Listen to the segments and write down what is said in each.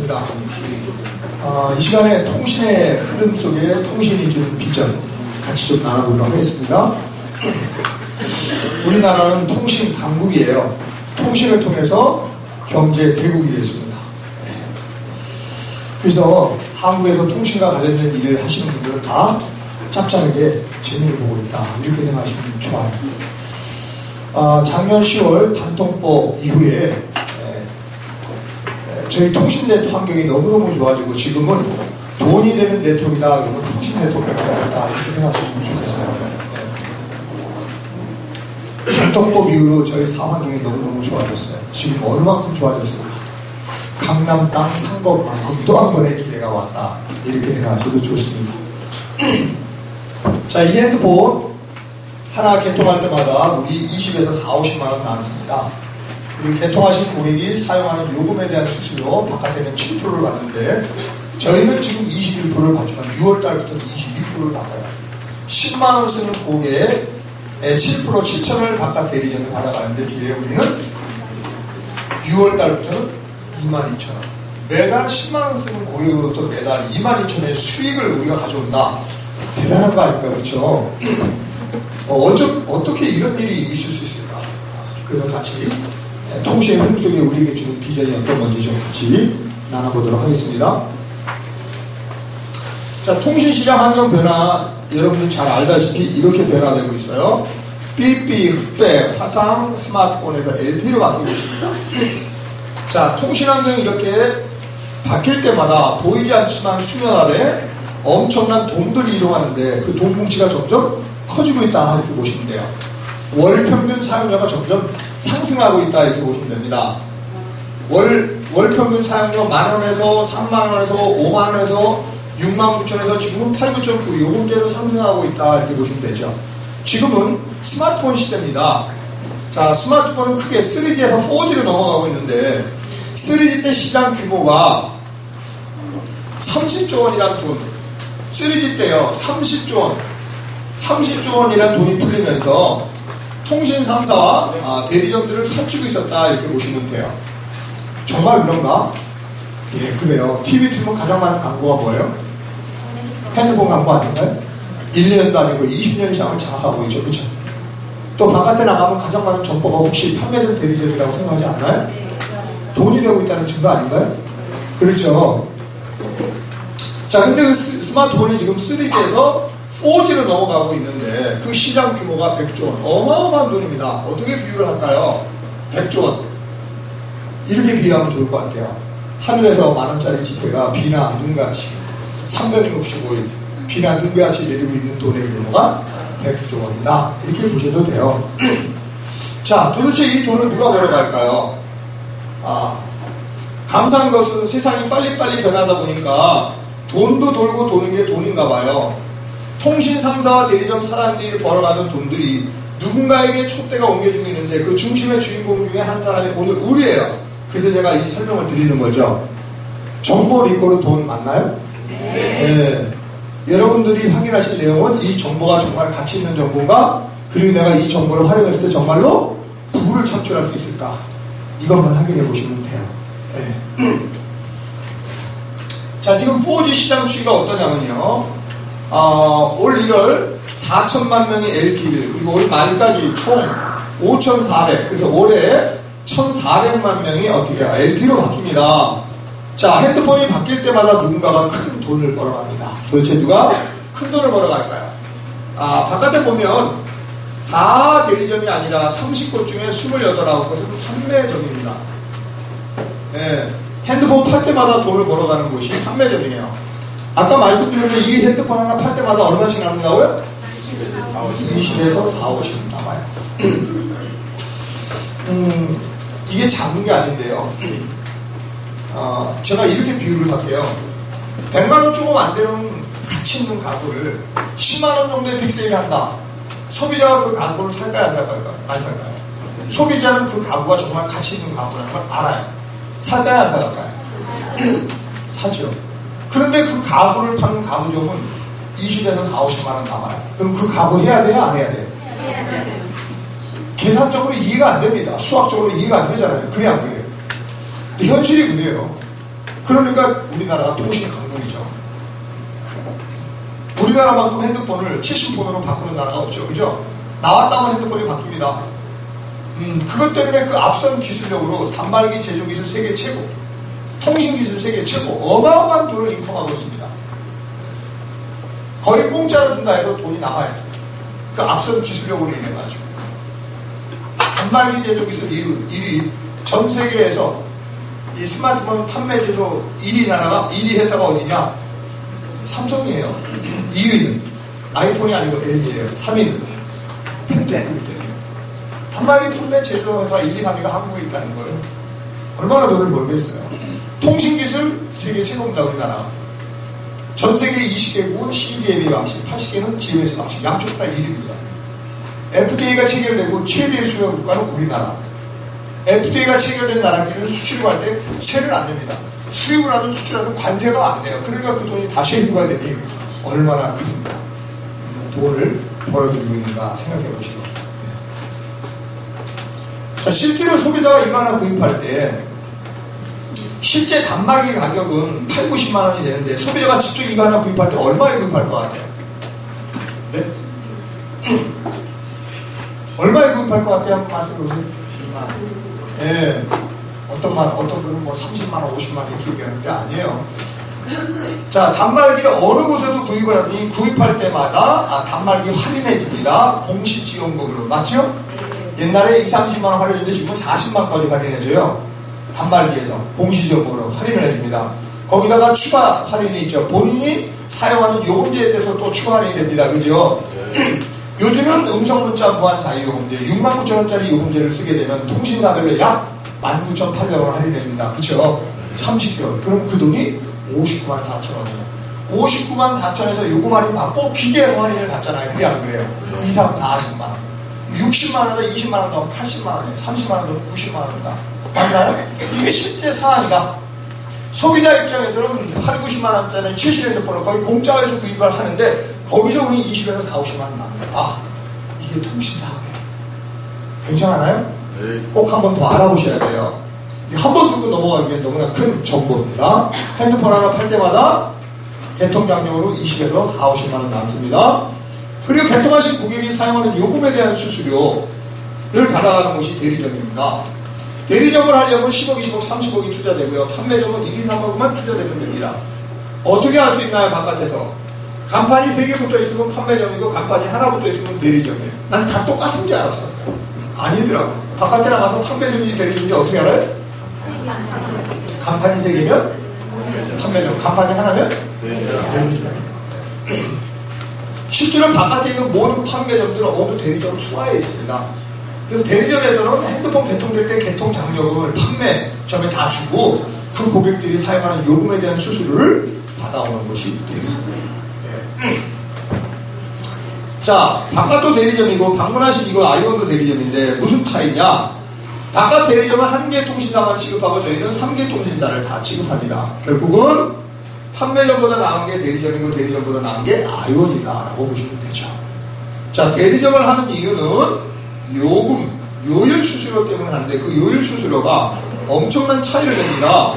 반갑습니다. 이 시간에 통신의 흐름 속에 통신이 주는 비전 같이 좀 나눠보도록 하겠습니다. 우리나라는 통신 강국이에요. 통신을 통해서 경제 대국이 되었습니다. 그래서 한국에서 통신과 관련된 일을 하시는 분들은 다 짭짤하게 재미를 보고 있다, 이렇게 생각하시면 좋아요. 작년 10월 단통법 이후에 저희 통신 네트워크 환경이 너무너무 좋아지고 지금은 돈이 되는 네트워크이다, 그러면 통신 네트워크가 되다, 이렇게 생각하시면 좋겠어요. 단통법 이후로 저희 사환경이 너무너무 좋아졌어요. 지금 어느 만큼 좋아졌을까? 강남 땅 산 것만큼 또 한 번의 기회가 왔다, 이렇게 생각하셔도 좋습니다. 자, 이 핸드폰 하나 개통할 때마다 우리 20에서 40~50만원 나눴습니다. 우리 개통하신 고객이 사용하는 요금에 대한 수수료 바깥에는 7%를 받는데 저희는 지금 21%를 받지만 6월달부터 22%를 받아요. 10만원 쓰는 고객에 7% 7천을 바깥 대리점을 받아가는데 비해 우리는 6월달부터는 22,000원, 매달 10만원 쓰는 고객으로부터 매달 22,000원의 수익을 우리가 가져온다. 대단한 거 아닐까, 그렇죠? 어떻게 이런 일이 있을 수 있을까? 그래서 같이 통신의 흐름 속에 우리에게 주는 비전이 어떤 건지 좀 같이 나눠보도록 하겠습니다. 자, 통신시장 환경 변화, 여러분들 잘 알다시피 이렇게 변화되고 있어요. 삐삐, 흑백, 화상, 스마트폰에서 LTE로 바뀌고 있습니다. 자, 통신 환경이 이렇게 바뀔 때마다 보이지 않지만 수면 아래 엄청난 돈들이 이동하는데 그 돈 뭉치가 점점 커지고 있다, 이렇게 보시면 돼요. 월 평균 사용료가 점점 상승하고 있다, 이렇게 보시면 됩니다. 월 평균 사용료 10,000원에서 30,000원에서 50,000원에서 69,000원에서 지금은 89.9 요금제로 상승하고 있다, 이렇게 보시면 되죠. 지금은 스마트폰 시대입니다. 자, 스마트폰은 크게 3G에서 4G로 넘어가고 있는데 3G 때 시장 규모가 30조 원이라는 돈, 3G 때요 30조 원이라는 돈이 풀리면서 통신 3사와 대리점들을 살찌고 있었다, 이렇게 보시면 돼요. 정말 그런가? 예, 그래요. TV 틀면 가장 많은 광고가 뭐예요? 핸드폰 광고 아닌가요? 1년도 아니고 20년 이상을 장악하고 있죠, 그렇죠? 또 바깥에 나가면 가장 많은 정보가 혹시 판매점 대리점이라고 생각하지 않나요? 돈이 되고 있다는 증거 아닌가요? 그렇죠. 자, 근데 그 스마트폰이 지금 3G에서 4G로 넘어가고 있는데 그 시장 규모가 100조 원, 어마어마한 돈입니다. 어떻게 비유를 할까요? 100조 원, 이렇게 비유하면 좋을 것 같아요. 하늘에서 10,000원짜리 지폐가 비나 눈같이 365일 비나 눈같이 내리고 있는 돈의 규모가 100조 원이다, 이렇게 보셔도 돼요. 자, 도대체 이 돈을 누가 벌어갈까요? 감사한 것은 세상이 빨리빨리 변하다 보니까 돈도 돌고 도는 게 돈인가 봐요. 통신 3사와 대리점 사람들이 벌어가던 돈들이 누군가에게 촛대가 옮겨지고 있는데 그 중심의 주인공 중에 한 사람이 오늘 우리예요. 그래서 제가 이 설명을 드리는 거죠. 정보 리콜은 돈 맞나요? 네. 여러분들이 확인하실 내용은 이 정보가 정말 가치 있는 정보인가? 그리고 내가 이 정보를 활용했을 때 정말로 부를 창출할 수 있을까? 이것만 확인해 보시면 돼요. 네. 자, 지금 4G 시장 추이가 어떠냐면요. 올 1월 4천만 명이 LTE를, 그리고 올 말까지 총 5,400, 그래서 올해 1,400만 명이 어떻게 해요? LTE로 바뀝니다. 자, 핸드폰이 바뀔 때마다 누군가가 큰 돈을 벌어갑니다. 도대체 누가 큰 돈을 벌어갈까요? 바깥에 보면 다 대리점이 아니라 30곳 중에 28곳은 판매점입니다. 네, 핸드폰 팔 때마다 돈을 벌어가는 곳이 판매점이에요. 아까 말씀드렸는데 이 핸드폰 하나 팔 때마다 얼마씩 남는다고요? 20에서 40~50 남아요. 이게 작은 게 아닌데요. 제가 이렇게 비유를 할게요. 100만원 조금 안 되는 가치 있는 가구를 10만원 정도의 픽셀이 한다. 소비자가 그 가구를 살까요, 안 살까요? 안 살까요? 소비자는 그 가구가 정말 가치 있는 가구라는 걸 알아요. 살까요, 안 살까요? 사죠. 그런데 그 가구를 파는 가구점은 20에서 40~50만원 남아요. 그럼 그 가구 해야 돼요, 안 해야 돼요? 계산적으로 이해가 안 됩니다. 수학적으로 이해가 안 되잖아요. 그래 안 그래요? 근데 현실이 그래요. 그러니까 그러니까 우리나라가 통신 강국이죠. 우리나라만큼 핸드폰을 최신폰으로 바꾸는 나라가 없죠. 그죠? 나왔다면 핸드폰이 바뀝니다. 그것 때문에 그 앞선 기술력으로 단말기 제조 기술 세계 최고, 통신 기술 세계 최고, 어마어마한 돈을 인컴하고 있습니다. 거의 공짜로 준다 해도 돈이 남아요. 그 앞선 기술력으로 인해가지고. 단말기 제조 기술 1위, 전 세계에서 이 스마트폰 판매 제조 1위 나라가, 1위 회사가 어디냐? 삼성이에요. 2위는 아이폰이 아니고 LG예요. 3위는 펜타곤이에요. 단말기 판매 제조 회사 1, 2, 3위가 한국에 있다는 거예요. 얼마나 돈을 벌겠어요. 통신기술 세계 최고입니다. 우리나라. 전 세계 20개국은 CDMA 방식, 80개는 GMS 방식, 양쪽 다 1위입니다. FTA가 체결되고 최대의 수요 국가는 우리나라. FTA가 체결된 나라끼리는 수출을 할 때 세를 안 냅니다. 수입을 하든 수출하든 관세가 안 돼요. 그러니까 그 돈이 다시 인구가 되니 얼마나 큰 돈을 벌어들이고 있는가 생각해 보시고. 자, 실제로 소비자가 이거 하나 구입할 때 실제 단말기 가격은 8, 90만 원이 되는데 소비자가 직접 이거 하나 구입할 때 얼마에 구입할 것 같아요? 네? 얼마에 구입할 것 같아요? 한번 말씀해 보세요. 10만 원. 예. 어떤 분은 뭐 30만원, 50만원 이렇게 얘기하는데 아니에요. 자, 단말기를 어느 곳에서 구입을 하더니 구입할 때마다 단말기 할인해줍니다. 공시지원금으로. 맞죠? 옛날에 20, 30만원 할인했는데 지금은 40만원까지 할인해줘요. 단말기에서 공시지원금으로 할인을 해줍니다. 거기다가 추가 할인이 있죠. 본인이 사용하는 요금제에 대해서 또 추가 할인이 됩니다. 그죠? 요즘은 음성문자 무한 자유요금제 69,000원짜리 요금제를 쓰게 되면 통신사별로 약 19,800원 할인해줍니다. 그쵸? 30개월. 그럼 그 돈이 59만 4천원이에요. 59만 4천에서 요금 할인 받고 기계에서 할인을 받잖아요. 그래 안 그래요? 2, 3, 40만원. 60만원에다 20만원 더 80만원이에요. 30만원 더 90만원이다. 맞나요? 이게 실제 사안이다. 소비자 입장에서는 8, 90만원짜리 최신 핸드폰을 거의 공짜에서 구입을 하는데 거기서 우리 20에서 4, 50만원 납니다. 아, 이게 통신사업이에요. 괜찮아요? 꼭 한 번 더 알아보셔야 돼요. 한 번 듣고 넘어가기엔 너무나 큰 정보입니다. 핸드폰 하나 팔 때마다 개통장려로 20에서 4, 50만원 남습니다. 그리고 개통하신 고객이 사용하는 요금에 대한 수수료를 받아가는 곳이 대리점입니다. 대리점을 하려면 10억, 20억, 30억이 투자되고요. 판매점은 1, 2, 3억만 투자되면 됩니다. 어떻게 할 수 있나요? 바깥에서 간판이 3개 붙어 있으면 판매점이고 간판이 하나 붙어 있으면 대리점이에요. 난 다 똑같은 줄 알았어. 아니더라고. 바깥에 나가서 판매점인지 대리점인지 어떻게 알아요? 간판이 3개면 판매점, 간판이 하나면 대리점이에요. 실제로 바깥에 있는 모든 판매점들은 모두 대리점을 수하에 있습니다. 그래서 대리점에서는 핸드폰 개통될 때 개통장려금을 판매점에 다 주고 그 고객들이 사용하는 요금에 대한 수수료를 받아오는 것이 대리점이에요. 네. 자, 바깥도 대리점이고 방문하신 이거 아이온도 대리점인데 무슨 차이냐? 바깥 대리점은 한 개 통신사만 취급하고 저희는 3개 통신사를 다 취급합니다. 결국은 판매점보다 나은 게 대리점이고 대리점보다 나은 게 아이온이다 라고 보시면 되죠. 자, 대리점을 하는 이유는 요금, 요율 수수료 때문에 하는데 그 요율 수수료가 엄청난 차이를 냅니다.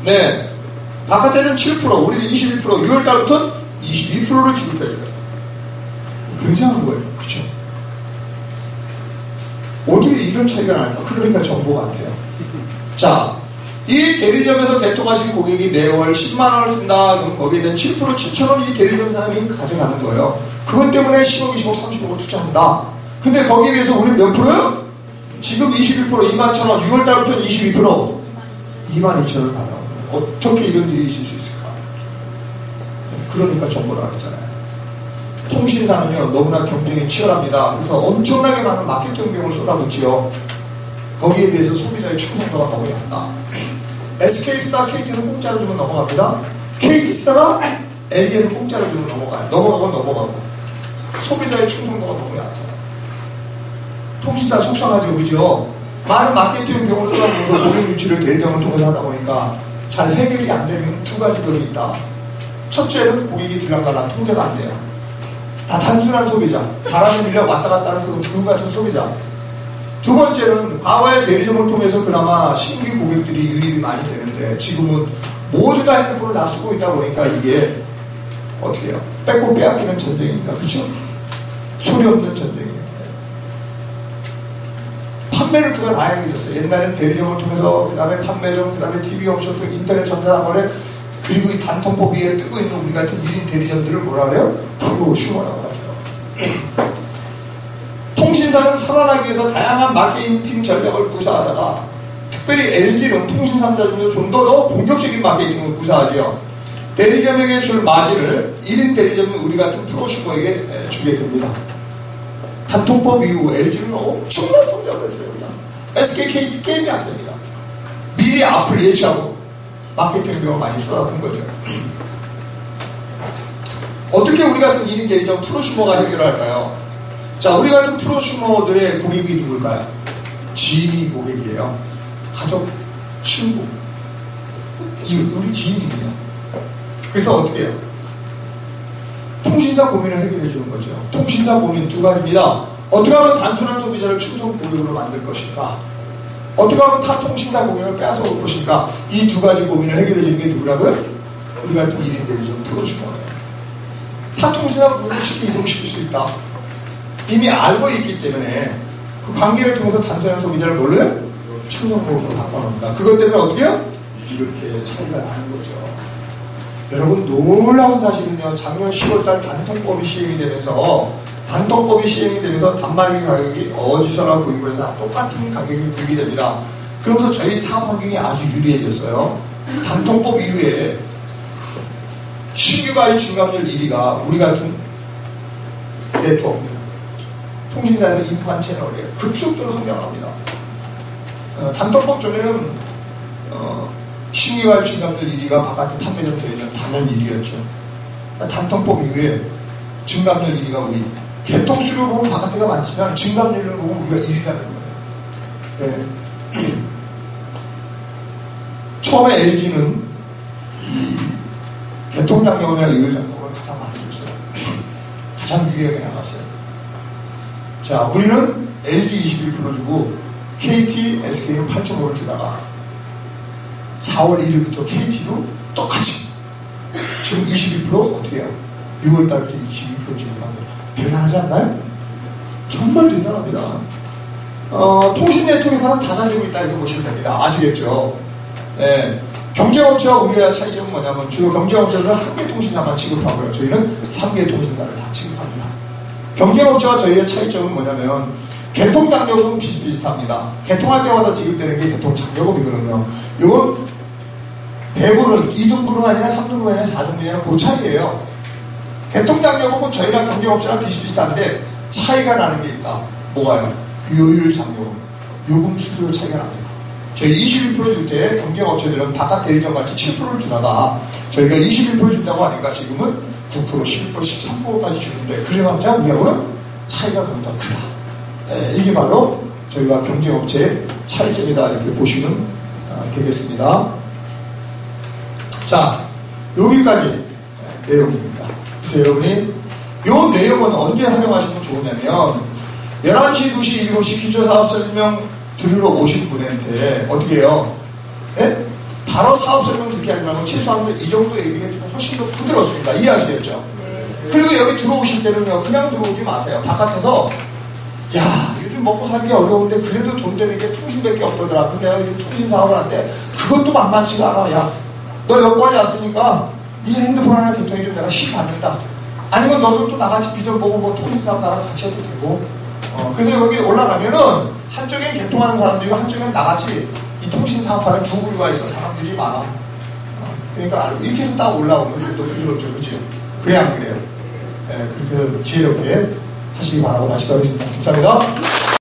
네, 바깥에는 7%, 우리는 21%, 6월달부터 22%를 지급해줘요. 굉장한 거예요. 그쵸? 어떻게 이런 차이가 날까? 그러니까 정보 같아요. 자, 이 대리점에서 개통하신 고객이 매월 10만원을 쓴다. 그럼 거기에 대한 7%, 7천원 이 대리점 사람이 가져가는 거예요. 그것 때문에 10억, 20억, 30억을 투자한다. 근데 거기에 비해서 우리는 몇 프로요? 지금 21%, 21,000원, 6월달부터 22%, 22,000원을 받아옵니다. 어떻게 이런 일이 있을 수 있을까? 그러니까 정보를 알았잖아요. 통신사는요, 너무나 경쟁이 치열합니다. 그래서 엄청나게 많은 마케팅 비용을 쏟아붓지요. 거기에 비해서 소비자의 충성도가 너무 얕다. SK스타, KT는 공짜로 주면 넘어갑니다. KT스타가 LG에는 공짜로 주면 넘어가요. 넘어가고. 소비자의 충성도가 너무 얕아요. 통신사 속상하죠, 그죠? 많은 마케팅 비용을 쏟아부어서 고객 유치를 대리점을 통해서 하다 보니까 잘 해결이 안 되는 두 가지 벽이 있다. 첫째는 고객이 들락날락 통제가 안 돼요. 다 단순한 소비자, 바람에 밀려 왔다 갔다 하는 그런 같은 소비자. 두 번째는 과거의 대리점을 통해서 그나마 신규 고객들이 유입이 많이 되는데 지금은 모두 다 핸드폰을 다 쓰고 있다 보니까 이게 어떻게 해요? 뺏고 빼앗기는 전쟁입니다. 그렇죠? 소리 없는 전쟁이에요. 판매를 누가 다양해졌어요. 옛날에는 대리점을 통해서, 그 다음에 판매점, 그 다음에 TV 홈쇼, 또 인터넷 전자거래, 그리고 이 단통법 위에 뜨고 있는 우리 같은 1인 대리점들을 뭐라 그래요? 프로슈머라고 하죠. 통신사는 살아나기 위해서 다양한 마케팅 전략을 구사하다가, 특별히 LG는 통신 3사 중에서 좀 더 공격적인 마케팅을 구사하죠. 대리점에게 줄 마진을 1인 대리점은 우리 같은 프로슈머에게 주게 됩니다. 단통법 이후 LG는 엄청난 성장을 했어요. 그냥 SK, KT 게임이 안 됩니다. 미리 앞을 예측하고 마케팅 비용을 많이 쏟아부은 거죠. 어떻게 우리 같은 1인 대리점 프로슈머가 해결할까요? 자, 우리 같은 프로슈머들의 고객이 누굴까요? 지인이 고객이에요. 가족, 친구, 우리 지인입니다. 그래서 어떻게 해요? 통신사 고민을 해결해 주는 거죠. 통신사 고민 두 가지입니다. 어떻게 하면 단순한 소비자를 충성 고객으로 만들 것인가? 어떻게 하면 타 통신사 고객을 빼앗아 올 것인가? 이 두 가지 고민을 해결해 주는 게 누구라고요? 우리 같은 1인 대리점 프로슈머예요. 타 통신사 고객을 쉽게 이동시킬 수 있다. 이미 알고 있기 때문에 그 관계를 통해서 단순한 소비자를 뭘로요? 충성 고객으로 바꿔놓는다. 그것 때문에 어떻게 해요? 이렇게 차이가 나는 거죠. 여러분, 놀라운 사실은요, 작년 10월달 단통법이 시행이 되면서 단말기 가격이 어디서나 구입을 해서 똑같은 가격이 구입이 됩니다. 그러면서 저희 사업 환경이 아주 유리해졌어요. 단통법 이후에 신규 가입 증감률 1위가 우리 같은 네트워크, 통신사에서 인프한 채널에 급속도로 성장합니다. 단통법 전에는 신규 가입 증감률 1위가 바깥에 판매점 대리점 단연 1위였죠. 단통법 이후에 증감률 1위가 우리 개통수를 보면 바깥에가 많지만 증감률을 보면 우리가 1위라는 거예요. 네. 처음에 LG는 이 개통장려금이나 요율장려금을 가장 많이 줬어요. 가장 유리하게 나갔어요. 자, 우리는 LG 21% 주고 KT, SK는 8.5를 주다가 4월 1일부터 KT도 똑같이 지금 21% 어떻게 해요? 6월달부터 22% 지급합니다. 대단하지 않나요? 정말 대단합니다. 통신 네트워크에서는 다 살리고 있다 이렇게 보시면 됩니다. 아시겠죠? 네. 경쟁업체와 우리가 차이점은 뭐냐면 주로 경쟁업체는 한 개 통신사만 취급하고요. 저희는 3개 통신사를 다 취급합니다. 경쟁업체와 저희의 차이점은 뭐냐면 개통장려금은 비슷비슷합니다. 개통할 때마다 지급되는 게 개통장려금이거든요. 이건 배분을 2등분은 아니라 3등분이 아니라 4등분이 아니라 그 차이예요. 개통장려금은 저희랑 경쟁업체랑 비슷비슷한데 차이가 나는 게 있다. 뭐가요? 요율장려금, 요금 수수료 차이가 납니다. 저희 21% 줄 때 경쟁업체들은 바깥 대리점같이 7%를 주다가 저희가 21% 준다고 하니까 지금은 9%, 11%, 13%까지 주는데 그래봤자 우리하고는 차이가 너무 더 크다. 네, 이게 바로 저희가 경쟁업체의 차이점이다 이렇게 보시면 되겠습니다. 자, 여기까지 내용입니다. 그래서 여러분이 이 내용은 언제 활용하시면 좋으냐면 11시, 2시, 7시 기초사업설명 들으러 오신 분한테 어떻게 해요? 네? 바로 사업설명 듣게 하지 말고 최소한 이 정도 얘기를 해주면 훨씬 더 부드럽습니다. 이해하시겠죠? 그리고 여기 들어오실 때는요, 그냥 들어오지 마세요. 바깥에서 야, 요즘 먹고 살기 어려운데 그래도 돈 되는 게 통신밖에 없더라. 근데 내가 요즘 통신 사업을 하는데 그것도 만만치가 않아. 야, 너 여기까지 왔으니까 네 핸드폰 하나 개통해 좀 내가 10 받는다. 아니면 너도 또 나같이 비전 보고 뭐 통신 사업 나랑 같이 해도 되고. 그래서 여기 올라가면은 한쪽엔 개통하는 사람들이고 한쪽엔 나같이 이 통신 사업하는 두 부류가 있어. 사람들이 많아. 그러니까 이렇게 해서 딱 올라오면 또 부드럽죠. 그죠? 그래 안 그래요? 네, 그렇게 지혜롭게 하시기 바라고 말씀드리겠습니다. 감사합니다.